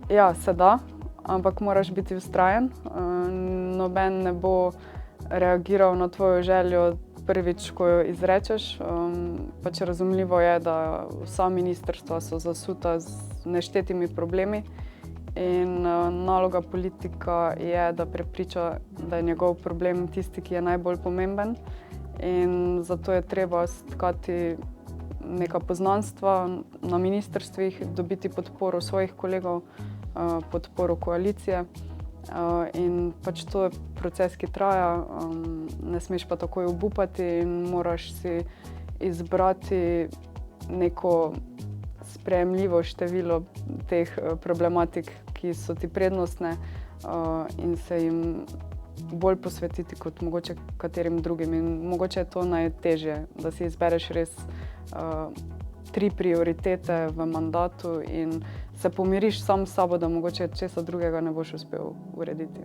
Ja, se da, ampak moraš biti vztrajen. Noben ne bo reagiral na tvojo željo prvič, ko jo izrečeš. Pač razumljivo je, da vsa ministrstva so zasuta z neštetimi problemi in naloga politika je, da prepriča, da je njegov problem tisti, ki je najbolj pomemben. In zato je treba stkati neka poznanstva na ministrstvih, dobiti podporo svojih kolegov, podporo koalicije. In pač to je proces, ki traja, ne smeš pa takoj obupati in moraš si izbrati neko sprejemljivo število teh problematik, ki so ti prednostne, in se jim bolj posvetiti kot mogoče katerim drugim. In mogoče je to najtežje, da si izbereš res 3 prioritete v mandatu in se pomiriš sam s sabo, da mogoče česa drugega ne boš uspel urediti.